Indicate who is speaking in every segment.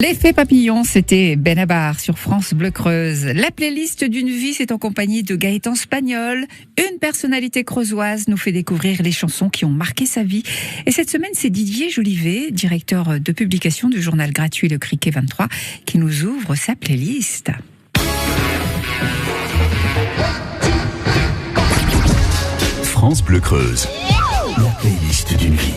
Speaker 1: L'effet papillon, c'était Benabar sur France Bleu Creuse. La playlist d'une vie, c'est en compagnie de Gaëtan Spagnol. Une personnalité creusoise nous fait découvrir les chansons qui ont marqué sa vie. Et cette semaine, c'est Didier Jolivet, directeur de publication du journal gratuit Le Criquet 23, qui nous ouvre sa playlist.
Speaker 2: France Bleu Creuse, la playlist d'une vie.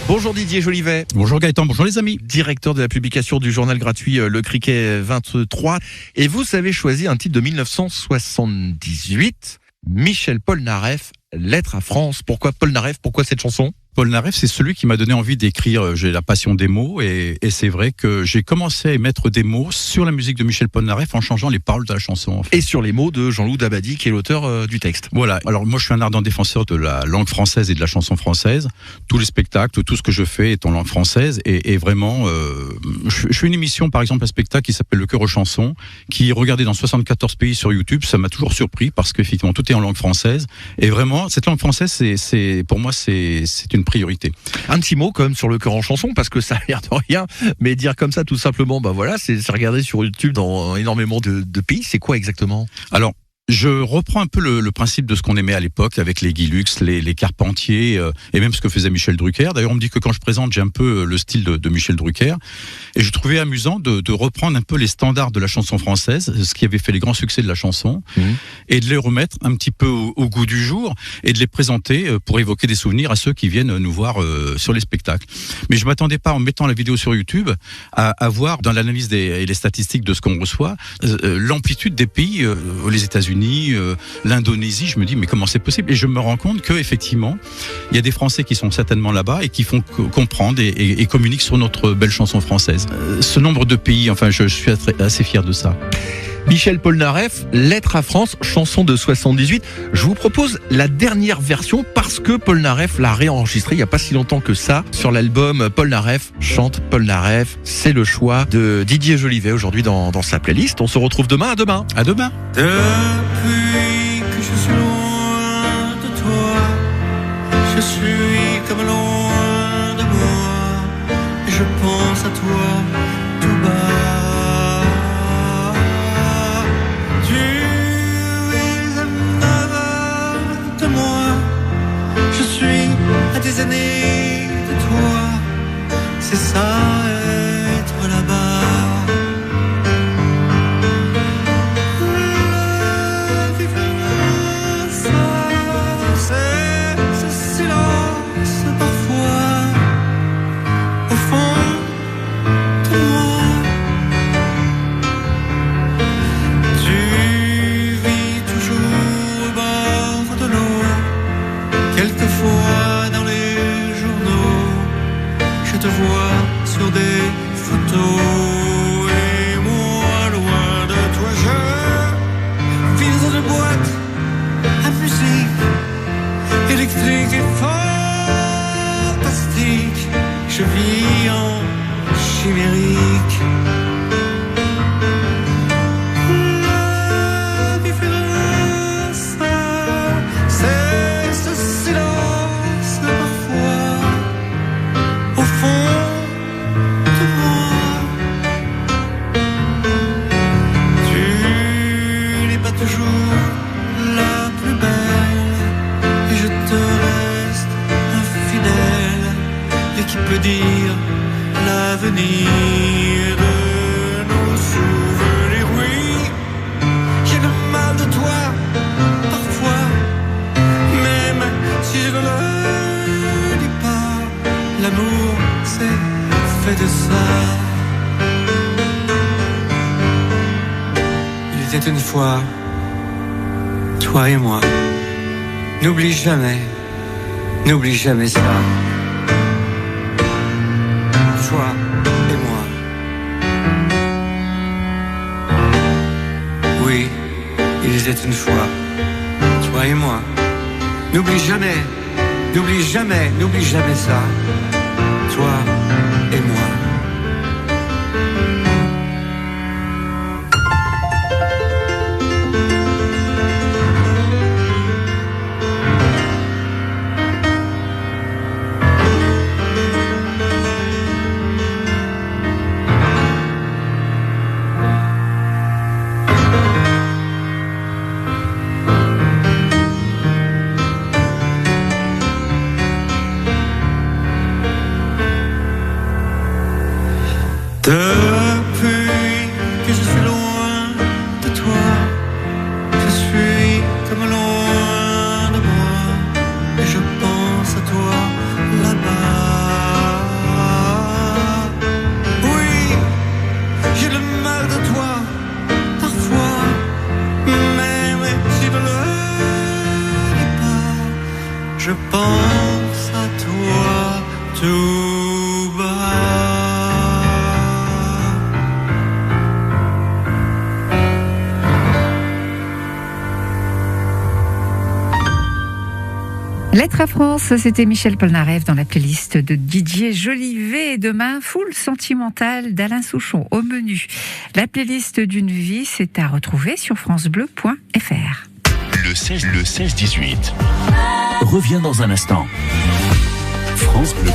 Speaker 3: Bonjour Didier Jolivet.
Speaker 4: Bonjour Gaëtan, bonjour les amis.
Speaker 3: Directeur de la publication du journal gratuit Le Criquet 23. Et vous avez choisi un titre de 1978, Michel Polnareff, Lettre à France. Pourquoi Polnareff? Pourquoi cette chanson?
Speaker 4: Polnareff, c'est celui qui m'a donné envie d'écrire. J'ai la passion des mots et c'est vrai que j'ai commencé à émettre des mots sur la musique de Michel Polnareff en changeant les paroles de la chanson. En fait.
Speaker 3: Et sur les mots de Jean-Loup Dabadi, qui est l'auteur du texte.
Speaker 4: Voilà. Alors moi, je suis un ardent défenseur de la langue française et de la chanson française. Tous les spectacles, tout ce que je fais est en langue française et vraiment, je fais une émission, par exemple, un spectacle qui s'appelle Le Cœur aux chansons, qui est regardé dans 74 pays sur YouTube. Ça m'a toujours surpris parce qu'effectivement, tout est en langue française. Et vraiment, cette langue française, pour moi, c'est une priorité.
Speaker 3: Un petit mot quand même sur Le Cœur en chanson, parce que ça a l'air de rien, mais dire comme ça tout simplement, c'est regardé sur YouTube dans énormément de pays. C'est quoi exactement?
Speaker 4: Alors, je reprends un peu le principe de ce qu'on aimait à l'époque avec les Guy Lux, les Carpentier et même ce que faisait Michel Drucker. D'ailleurs, on me dit que quand je présente, j'ai un peu le style de Michel Drucker. Et je trouvais amusant de reprendre un peu les standards de la chanson française, ce qui avait fait les grands succès de la chanson, et de les remettre un petit peu au goût du jour et de les présenter pour évoquer des souvenirs à ceux qui viennent nous voir sur les spectacles. Mais je m'attendais pas, en mettant la vidéo sur YouTube, à voir dans l'analyse et les statistiques de ce qu'on reçoit, l'amplitude des pays, les États-Unis, l'Indonésie. Je me dis mais comment c'est possible? Et je me rends compte que effectivement il y a des Français qui sont certainement là-bas et qui font comprendre et communiquent sur notre belle chanson française. Ce nombre de pays, enfin je suis assez fier de ça.
Speaker 3: Michel Polnareff, Lettre à France, chanson de 78. Je vous propose la dernière version parce que Polnareff l'a réenregistrée il n'y a pas si longtemps que ça sur l'album Polnareff chante Polnareff. C'est le choix de Didier Jolivet aujourd'hui dans sa playlist. On se retrouve demain. À demain.
Speaker 4: À demain.
Speaker 5: Depuis que je suis loin de toi, je suis comme loin de moi, et je pense à toi tout bas. Tu es à 9 heures de moi, je suis à des années de toi, c'est ça être là-bas. Quelquefois dans les journaux, je te vois sur des photos, et moi loin de toi je vis dans une boîte à musique électrique et fantastique. Je vis en chimérique. Qui peut dire l'avenir de nos souvenirs? Oui, j'ai le mal de toi parfois, même si je ne le dis pas. L'amour c'est fait de ça. Il était une fois, toi et moi. N'oublie jamais ça. Toi et moi. Oui, il était une fois, toi et moi. N'oublie jamais ça. Toi et moi. Depuis que je suis loin de toi, je suis comme loin de moi, et je pense à toi là-bas. Oui, j'ai le mal de toi, parfois, mais si je ne le dis pas, je pense à toi tout bas.
Speaker 1: Lettre à France, c'était Michel Polnareff dans la playlist de Didier Jolivet. Demain, foule sentimentale d'Alain Souchon au menu. La playlist d'une vie, c'est à retrouver sur francebleu.fr.
Speaker 2: Le 16-18 revient dans un instant. France Bleu.